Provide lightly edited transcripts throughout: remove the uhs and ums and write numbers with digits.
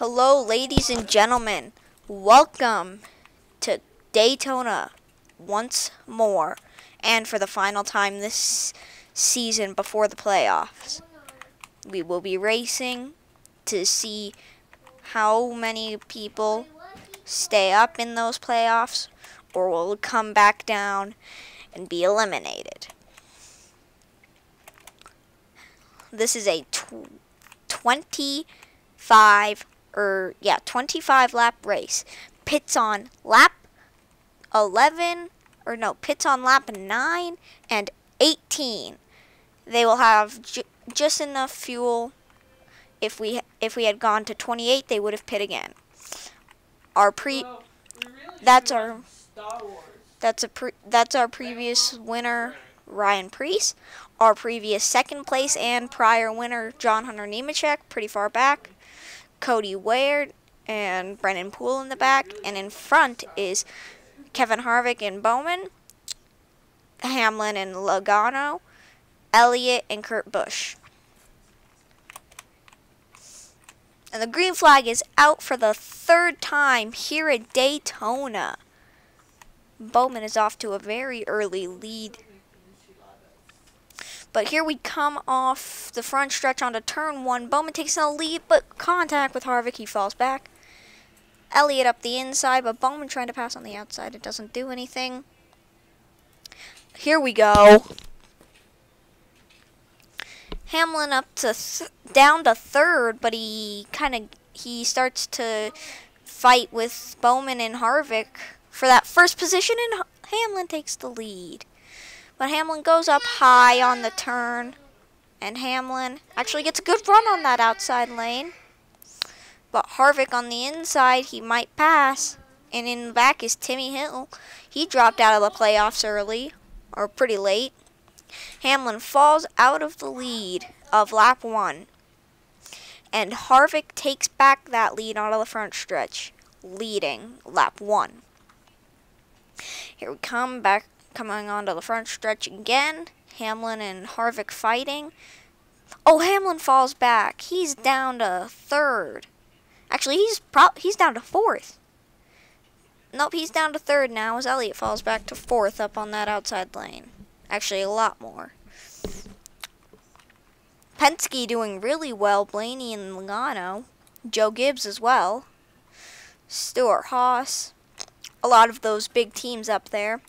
Hello, ladies and gentlemen. Welcome to Daytona once more, and for the final time this season before the playoffs. We will be racing to see how many people stay up in those playoffs or will come back down and be eliminated. This is a 25 lap race. Pits on lap 9 and 18. They will have just enough fuel. If we had gone to 28, they would have pit again. That's our previous winner, Ryan Preece. Our previous second place and prior winner, John Hunter Nemechek, pretty far back. Cody Ware and Brennan Poole in the back. And in front is Kevin Harvick and Bowman, Hamlin and Logano, Elliott and Kurt Busch. And the green flag is out for the third time here at Daytona. Bowman is off to a very early lead. But here we come off the front stretch onto turn 1. Bowman takes a lead, but contact with Harvick. He falls back. Elliott up the inside, but Bowman trying to pass on the outside. It doesn't do anything. Here we go. Hamlin up to down to third, but he starts to fight with Bowman and Harvick for that first position, and Hamlin takes the lead. But Hamlin goes up high on the turn, and Hamlin actually gets a good run on that outside lane. But Harvick on the inside, he might pass. And in the back is Timmy Hill. He dropped out of the playoffs early, or pretty late. Hamlin falls out of the lead of lap 1. And Harvick takes back that lead out of the front stretch, leading lap 1. Here we come back. Coming onto the front stretch again. Hamlin and Harvick fighting. Oh, Hamlin falls back. He's down to third. Actually, he's down to fourth. Nope, he's down to third now as Elliott falls back to fourth up on that outside lane. Actually, a lot more. Penske doing really well. Blaney and Logano. Joe Gibbs as well. Stewart-Haas. A lot of those big teams up there.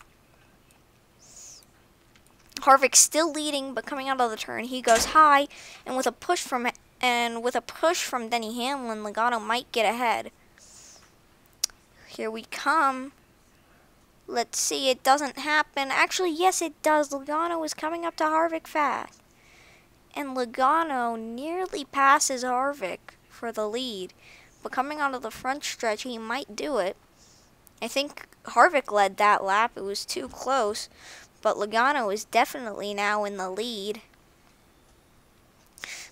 Harvick still leading, but coming out of the turn, he goes high, and with a push from Denny Hamlin, Logano might get ahead. Here we come. Let's see, it doesn't happen. Actually, yes, it does. Logano is coming up to Harvick fast, and Logano nearly passes Harvick for the lead. But coming out of the front stretch, he might do it. I think Harvick led that lap. It was too close. But Logano is definitely now in the lead.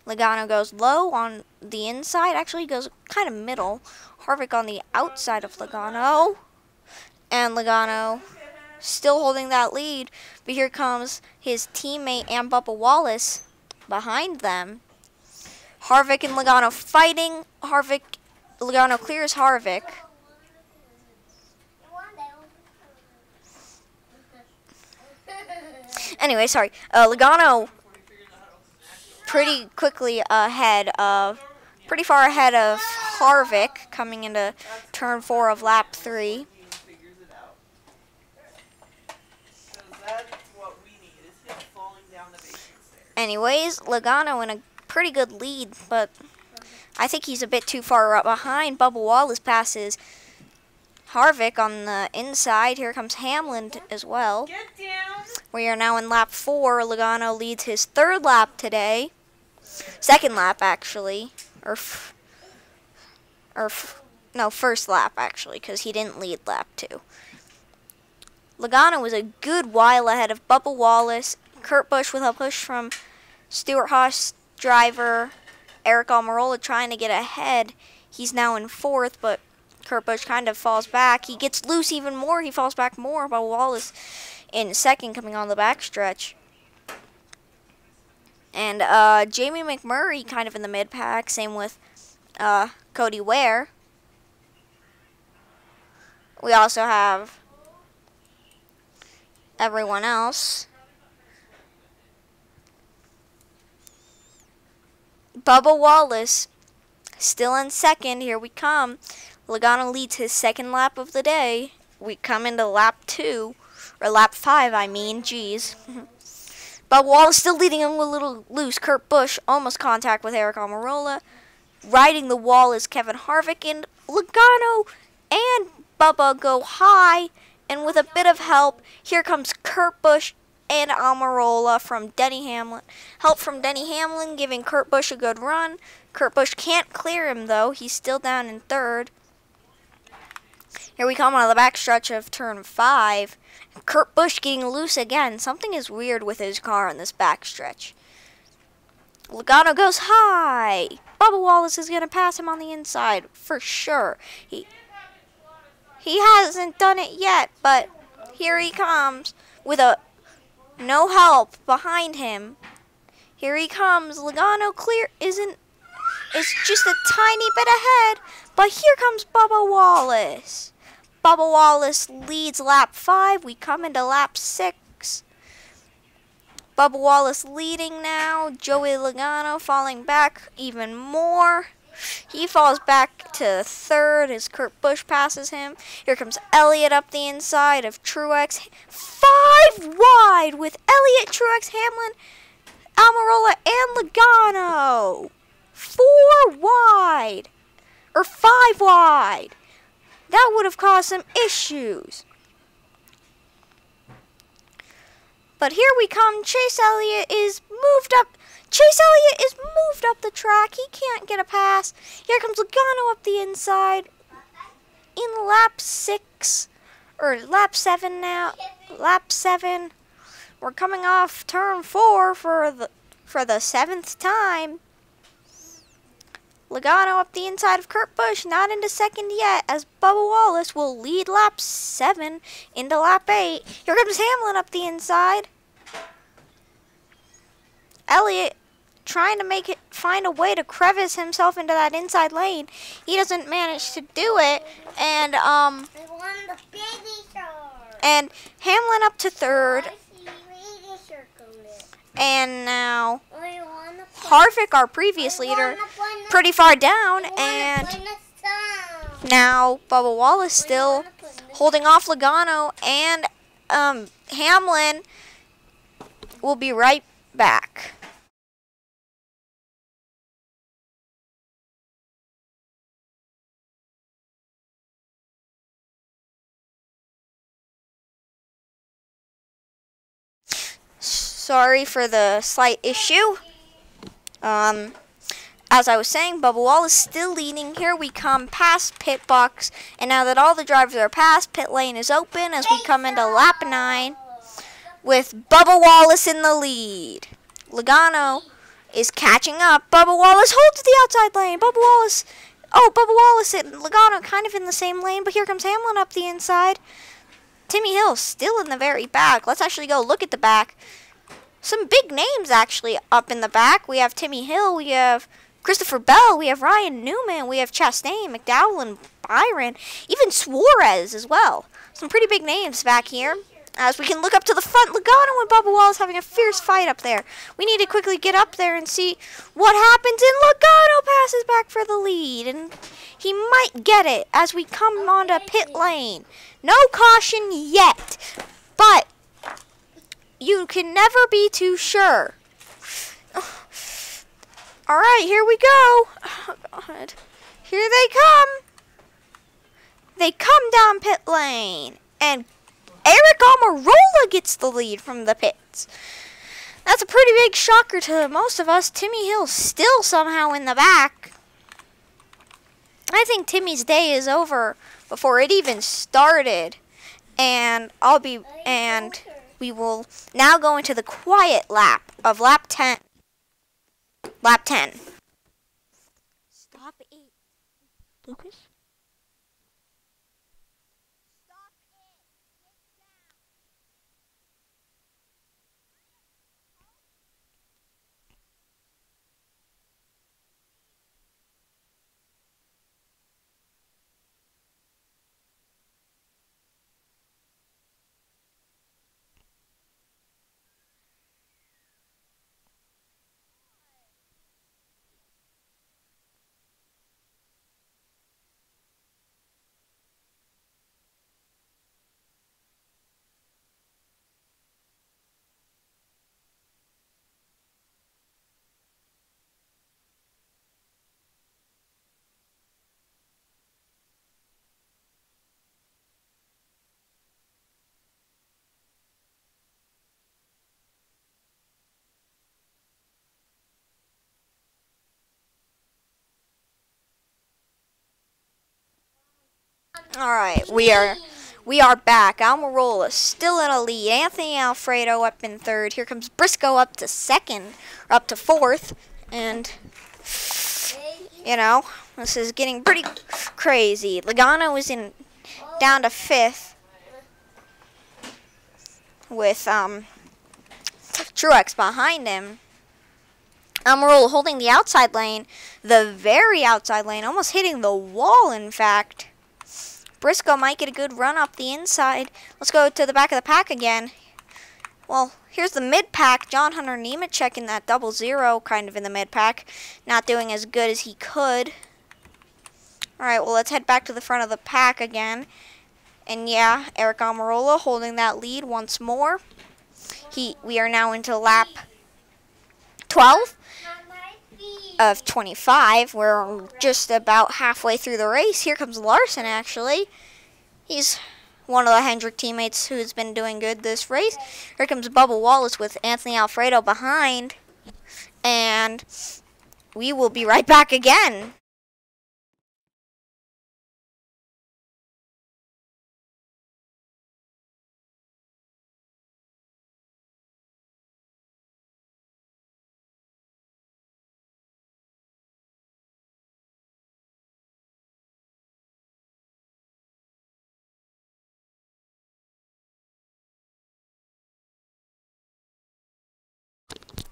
Logano goes low on the inside. Actually, he goes kind of middle. Harvick on the outside of Logano. And Logano still holding that lead. But here comes his teammate and Bubba Wallace behind them. Harvick and Logano fighting. Logano clears Harvick. Anyway, sorry. Logano pretty far ahead of Harvick coming into turn 4 of lap 3. Anyways, Logano in a pretty good lead, but I think he's a bit too far up behind. Bubba Wallace passes Harvick on the inside. Here comes Hamlin as well. Get down. We are now in lap 4. Logano leads his third lap today. Second lap, actually. No, first lap, actually, because he didn't lead lap 2. Logano was a good while ahead of Bubba Wallace. Kurt Busch with a push from Stewart-Haas driver Eric Almirola trying to get ahead. He's now in 4th, but Kurt Busch kind of falls back. He gets loose even more. He falls back more. Bubba Wallace in 2nd coming on the backstretch. And Jamie McMurray kind of in the mid-pack. Same with Cody Ware. We also have everyone else. Bubba Wallace still in second. Here we come. Logano leads his second lap of the day. We come into lap 2, or lap 5, I mean. Jeez. Bubba Wallace still leading him a little loose. Kurt Busch almost contact with Eric Almirola. Riding the wall is Kevin Harvick, and Logano and Bubba go high. And with a bit of help, here comes Kurt Busch and Almirola from Denny Hamlin. Help from Denny Hamlin giving Kurt Busch a good run. Kurt Busch can't clear him though. He's still down in third. Here we come on the backstretch of turn 5. Kurt Busch getting loose again. Something is weird with his car on this backstretch. Logano goes high. Bubba Wallace is going to pass him on the inside for sure. He hasn't done it yet, but here he comes with no help behind him. Here he comes. Logano is just a tiny bit ahead, but here comes Bubba Wallace. Bubba Wallace leads lap 5. We come into lap 6. Bubba Wallace leading now. Joey Logano falling back even more. He falls back to third as Kurt Busch passes him. Here comes Elliott up the inside of Truex. 5 wide with Elliott, Truex, Hamlin, Almirola, and Logano. 4 wide. Or 5 wide. That would have caused some issues. But here we come. Chase Elliott is moved up. The track. He can't get a pass. Here comes Logano up the inside in lap 6 or lap 7 now. Lap 7. We're coming off turn 4 for the 7th time. Logano up the inside of Kurt Busch, not into second yet, as Bubba Wallace will lead lap 7 into lap 8. Here comes Hamlin up the inside. Elliott trying to find a way to crevice himself into that inside lane. He doesn't manage to do it, and Hamlin up to third. And now Harvick, our previous leader, pretty far down, and now Bubba Wallace still holding off Logano, and Hamlin will be right back. Sorry for the slight issue. As I was saying, Bubba Wallace still leading. Here we come past pit box, and now that all the drivers are past, pit lane is open as we come into lap 9 with Bubba Wallace in the lead. Logano is catching up. Bubba Wallace holds the outside lane. Bubba Wallace and Logano kind of in the same lane, but here comes Hamlin up the inside. Timmy Hill still in the very back. Let's actually go look at the back. Some big names actually up in the back. We have Timmy Hill, we have Christopher Bell, we have Ryan Newman, we have Chastain, McDowell, and Byron, even Suarez as well. Some pretty big names back here. As we can look up to the front, Logano and Bubba Wallace having a fierce fight up there. We need to quickly get up there and see what happens, and Logano passes back for the lead, and he might get it as we come onto pit lane. No caution yet, but you can never be too sure. All right, here we go. Oh, God. Here they come. They come down pit lane, and Eric Almirola gets the lead from the pits. That's a pretty big shocker to most of us. Timmy Hill still somehow in the back. I think Timmy's day is over before it even started, and we will now go into the quiet lap of lap 10. Lap 10. Stop it. Lucas? Stop it. All right, we are back. Almirola still in a lead. Anthony Alfredo up in third. Here comes Briscoe up to second, or up to fourth, and you know this is getting pretty crazy. Logano is down to fifth with Truex behind him. Almirola holding the outside lane, the very outside lane, almost hitting the wall, in fact. Briscoe might get a good run up the inside. Let's go to the back of the pack again. Well, here's the mid-pack. John Hunter Nemechek in that 00, kind of in the mid-pack. Not doing as good as he could. Alright, well, let's head back to the front of the pack again. And yeah, Eric Almirola holding that lead once more. We are now into lap 12 of 25. We're just about halfway through the race. Here comes Larson, actually. He's one of the Hendrick teammates who's been doing good this race. Here comes Bubba Wallace with Anthony Alfredo behind. And we will be right back again.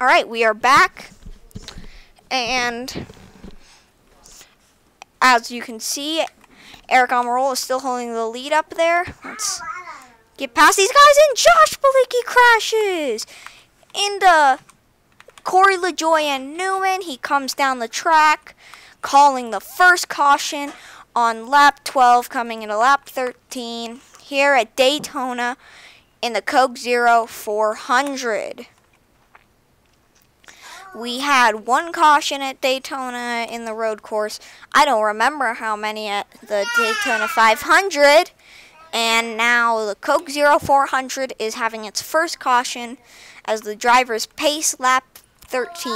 Alright, we are back, and as you can see, Eric Almirola is still holding the lead up there. Let's get past these guys, and Josh Bilicki crashes into Corey LaJoie and Newman. He comes down the track, calling the first caution on lap 12, coming into lap 13 here at Daytona in the Coke Zero 400. We had one caution at Daytona in the road course. I don't remember how many at the Daytona 500. And now the Coke Zero 400 is having its first caution as the drivers pace lap 13.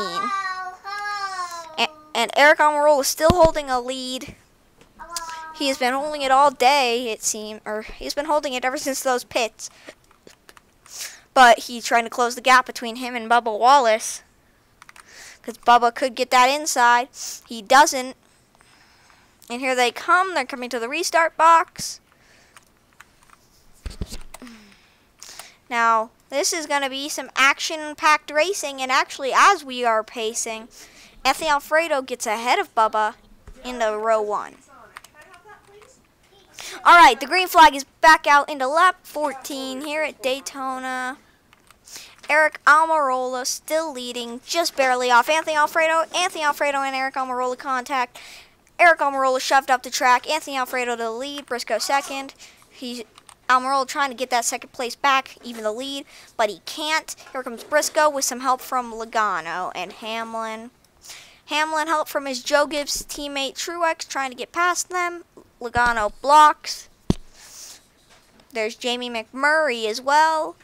And Eric Almirola is still holding a lead. He has been holding it all day, it seems. Or he's been holding it ever since those pits. But he's trying to close the gap between him and Bubba Wallace, because Bubba could get that inside. He doesn't. And here they come. They're coming to the restart box. Now, this is going to be some action-packed racing. And actually, as we are pacing, Anthony Alfredo gets ahead of Bubba into row 1. Alright, the green flag is back out into lap 14 here at Daytona. Eric Almirola still leading, just barely off Anthony Alfredo. Anthony Alfredo and Eric Almirola contact. Eric Almirola shoved up the track. Anthony Alfredo to the lead. Briscoe second. Almirola trying to get that second place back, even the lead, but he can't. Here comes Briscoe with some help from Logano and Hamlin. Hamlin help from his Joe Gibbs teammate Truex, trying to get past them. Logano blocks. There's Jamie McMurray as well.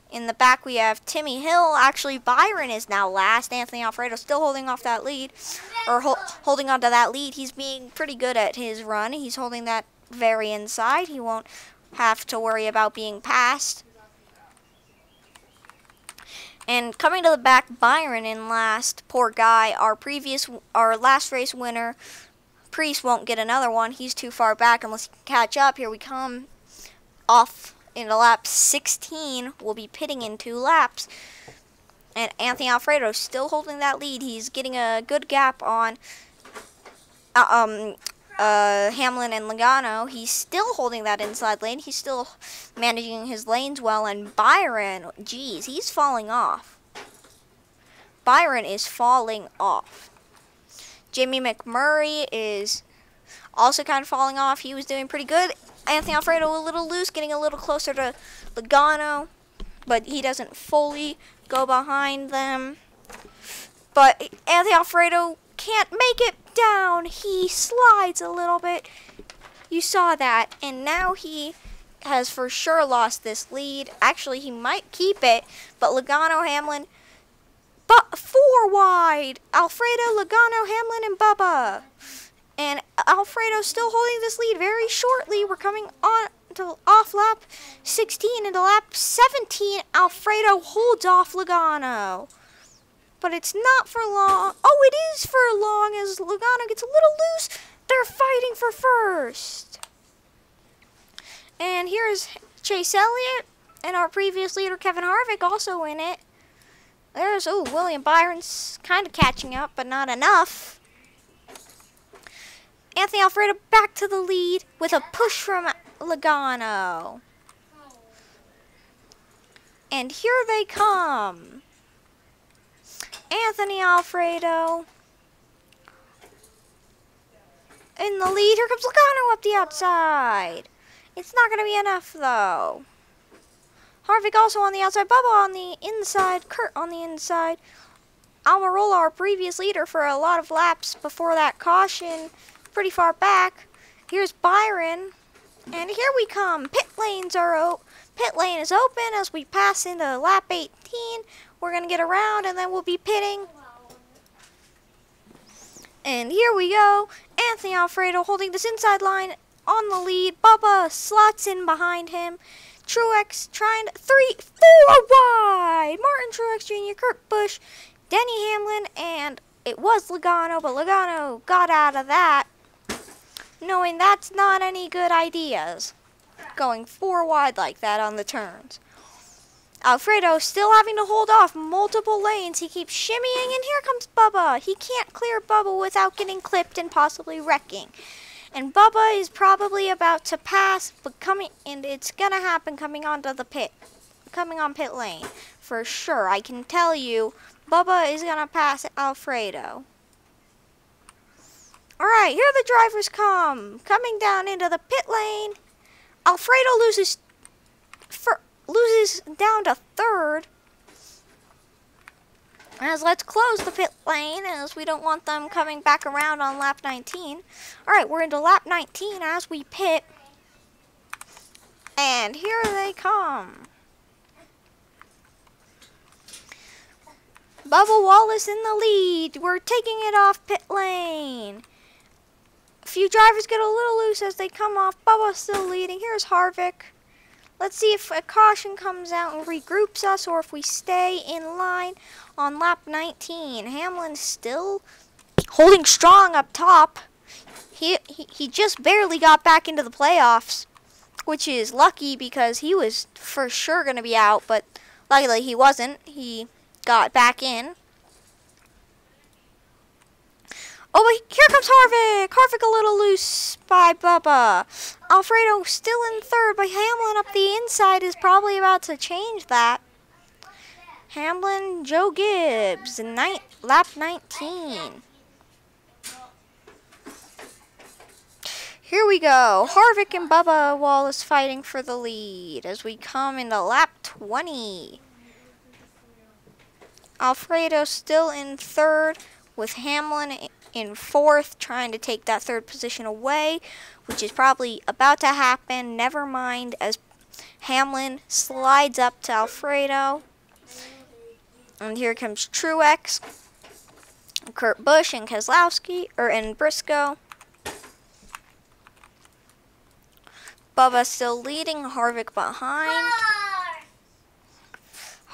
In the back, we have Timmy Hill. Actually, Byron is now last. Anthony Alfredo still holding off that lead, or holding on to that lead. He's being pretty good at his run. He's holding that very inside. He won't have to worry about being passed. And coming to the back, Byron in last. Poor guy. Our last race winner, Priest, won't get another one. He's too far back unless he can catch up. Here we come. Off into lap 16, we'll be pitting in 2 laps. And Anthony Alfredo still holding that lead. He's getting a good gap on Hamlin and Logano. He's still holding that inside lane. He's still managing his lanes well. And Byron, geez, he's falling off. Byron is falling off. Jamie McMurray is also kind of falling off. He was doing pretty good. Anthony Alfredo a little loose, getting a little closer to Logano, but he doesn't fully go behind them. But Anthony Alfredo can't make it down. He slides a little bit. You saw that. And now he has for sure lost this lead. Actually, he might keep it, but Logano, Hamlin, but 4 wide. Alfredo, Logano, Hamlin, and Bubba. And Alfredo's still holding this lead very shortly. We're coming on to off lap 16 into lap 17. Alfredo holds off Logano. But it's not for long. Oh, it is for long as Logano gets a little loose. They're fighting for first. And here's Chase Elliott and our previous leader, Kevin Harvick, also in it. There's, William Byron's kind of catching up, but not enough. Anthony Alfredo back to the lead with a push from Logano. And here they come. Anthony Alfredo in the lead. Here comes Logano up the outside. It's not going to be enough, though. Harvick also on the outside. Bubba on the inside. Kurt on the inside. Almirola, our previous leader for a lot of laps before that caution, pretty far back. Here's Byron. And here we come. Pit lane is open as we pass into lap 18. We're going to get around and then we'll be pitting. And here we go. Anthony Alfredo holding this inside line on the lead. Bubba slots in behind him. Truex trying 4 wide. Martin Truex Jr., Kurt Busch, Denny Hamlin, and it was Logano, but Logano got out of that, knowing that's not any good ideas, going 4 wide like that on the turns. Alfredo still having to hold off multiple lanes. He keeps shimmying, and here comes Bubba. He can't clear Bubba without getting clipped and possibly wrecking. And Bubba is probably about to pass, but it's gonna happen coming on pit lane for sure. I can tell you, Bubba is gonna pass Alfredo. All right, here the drivers coming down into the pit lane. Alfredo loses down to third. As let's close the pit lane, as we don't want them coming back around on lap 19. All right, we're into lap 19 as we pit. And here they come. Bubba Wallace in the lead. We're taking it off pit lane. A few drivers get a little loose as they come off. Bubba's still leading. Here's Harvick. Let's see if a caution comes out and regroups us or if we stay in line on lap 19. Hamlin's still holding strong up top. He just barely got back into the playoffs, which is lucky because he was for sure going to be out, but luckily he wasn't. He got back in. Oh, but here comes Harvick. Harvick a little loose by Bubba. Alfredo still in third, but Hamlin up the inside is probably about to change that. Hamlin, Joe Gibbs, lap 19. Here we go. Harvick and Bubba Wallace fighting for the lead as we come into lap 20. Alfredo still in third with Hamlin in fourth, trying to take that third position away, which is probably about to happen. Never mind, as Hamlin slides up to Alfredo. And here comes Truex, Kurt Busch, and Keselowski, and Briscoe. Bubba still leading, Harvick behind.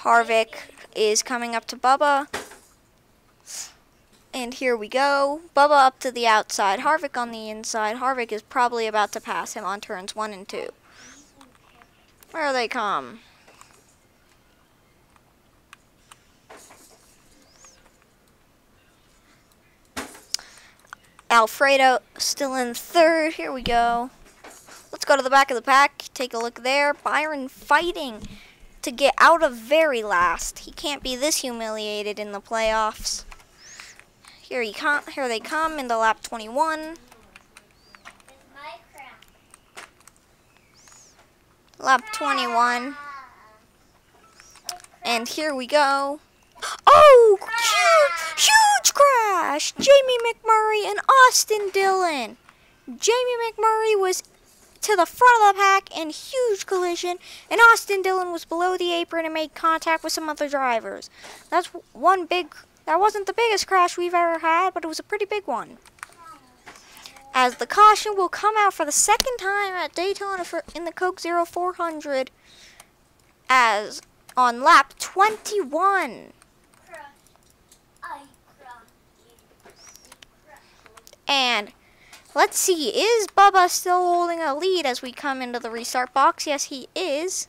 Harvick is coming up to Bubba. And here we go. Bubba up to the outside, Harvick on the inside. Harvick is probably about to pass him on turns 1 and 2. Where they come. Alfredo still in third. Here we go. Let's go to the back of the pack. Take a look there. Byron fighting to get out of very last. He can't be this humiliated in the playoffs. Here they come into lap 21. Lap 21. And here we go. Oh, huge crash! Jamie McMurray and Austin Dillon. Jamie McMurray was to the front of the pack in huge collision, and Austin Dillon was below the apron and made contact with some other drivers. That wasn't the biggest crash we've ever had, but it was a pretty big one. as the caution will come out for the second time at Daytona in the Coke 0400 as on lap 21. And let's see, is Bubba still holding a lead as we come into the restart box? Yes, he is.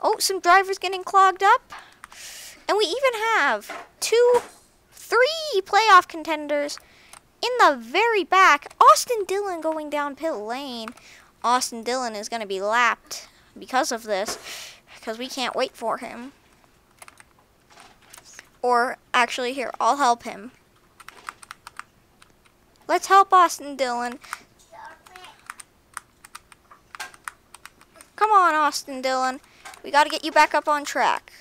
Oh, some drivers getting clogged up. And we even have 3 playoff contenders in the very back. Austin Dillon going down pit lane. Austin Dillon is going to be lapped because of this, because we can't wait for him. Or actually, here, I'll help him. Let's help Austin Dillon. Come on, Austin Dillon. We got to get you back up on track.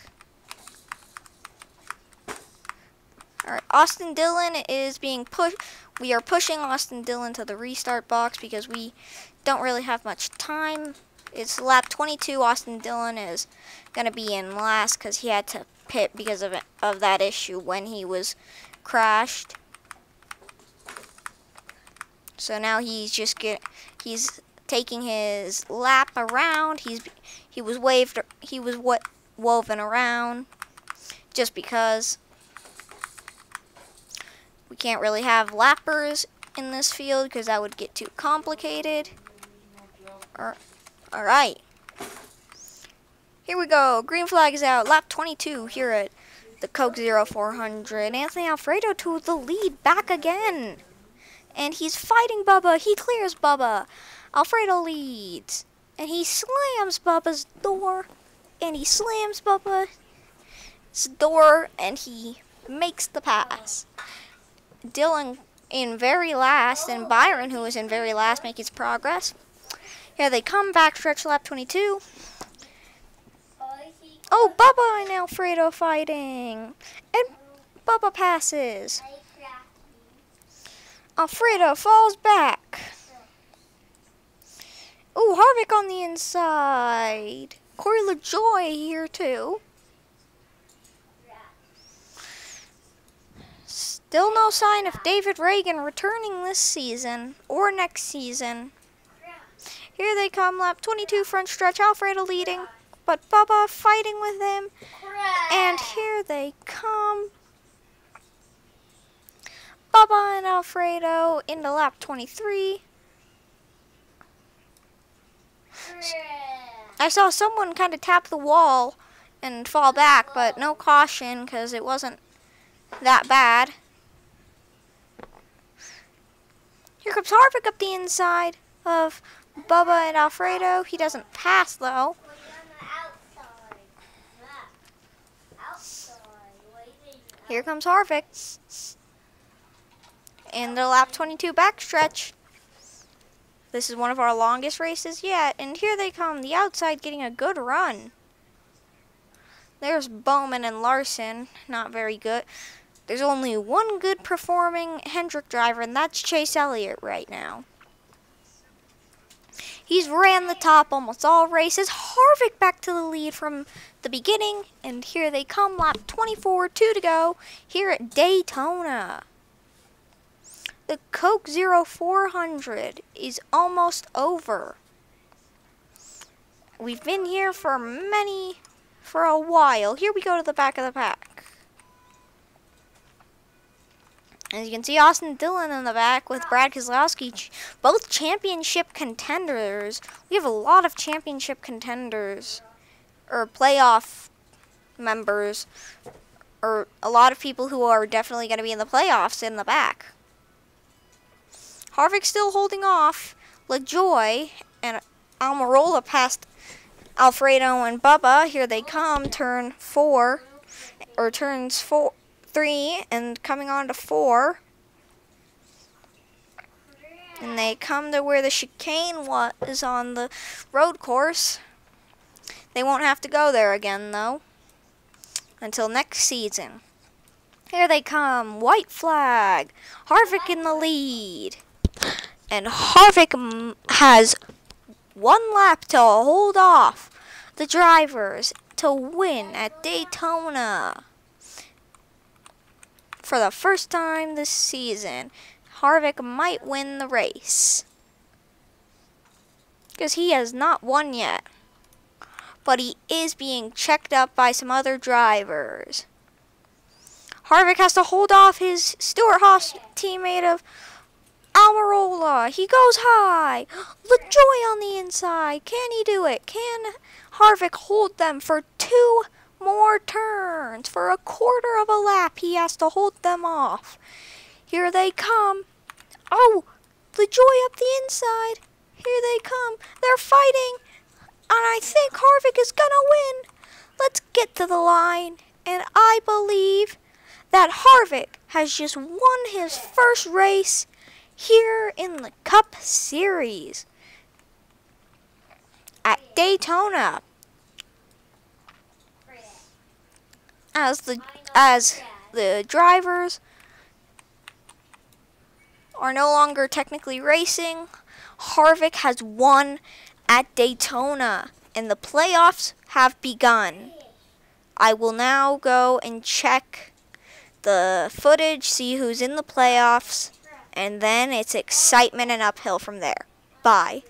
Alright, Austin Dillon is being pushed. We are pushing Austin Dillon to the restart box because we don't really have much time. It's lap 22. Austin Dillon is going to be in last because he had to pit because of that issue when he was crashed. So now he's taking his lap around. He was woven around just because we can't really have lappers in this field because that would get too complicated. Alright. Here we go. Green flag is out. Lap 22 here at the Coke 0400. Anthony Alfredo to the lead back again. And he's fighting Bubba. He clears Bubba. Alfredo leads. And he slams Bubba's door. And he slams Bubba's door. And he makes the pass. Dylan in very last. And Byron, who is in very last, making his progress. Here they come. Backstretch lap 22. Oh, Bubba and Alfredo fighting. And Bubba passes. Alfredo falls back. Ooh, Harvick on the inside. Corey LaJoy here too. Still no sign of David Reagan returning this season or next season. Here they come, lap 22 front stretch. Alfredo leading, but Bubba fighting with him. And here they come. Bubba and Alfredo into lap 23. I saw someone kind of tap the wall and fall back, but no caution because it wasn't that bad. Here comes Harvick up the inside of Bubba and Alfredo. He doesn't pass though. Here comes Harvick. In the lap 22 backstretch. This is one of our longest races yet. And here they come. The outside getting a good run. There's Bowman and Larson. Not very good. There's only one good performing Hendrick driver, and that's Chase Elliott right now. He's ran the top almost all races. Harvick back to the lead from the beginning. And here they come. Lap 24, 2 to go here at Daytona. The Coke 0400 is almost over. We've been here for a while. Here we go to the back of the pack. As you can see, Austin Dillon in the back with Brad Keselowski, both championship contenders. We have a lot of championship contenders, or playoff members, or a lot of people who are definitely going to be in the playoffs in the back. Harvick still holding off. LaJoy and Almirola past Alfredo and Bubba. Here they come, turns 3 and coming on to 4. And they come to where the chicane was on the road course. They won't have to go there again though until next season. Here they come, white flag. Harvick in the lead. And Harvick has one lap to hold off the drivers to win at Daytona for the first time this season. Harvick might win the race. Because he has not won yet. But he is being checked up by some other drivers. Harvick has to hold off his Stewart-Haas teammate of Almirola. He goes high. LaJoy on the inside. Can he do it? Can Harvick hold them for 2 more turns? For a quarter of a lap, he has to hold them off. Here they come. Oh, LaJoy up the inside. Here they come. They're fighting. And I think Harvick is going to win. Let's get to the line. And I believe that Harvick has just won his first race here in the Cup Series at Daytona. As the drivers are no longer technically racing, Harvick has won at Daytona and the playoffs have begun. I will now go and check the footage, see who's in the playoffs, and then it's excitement and uphill from there. Bye.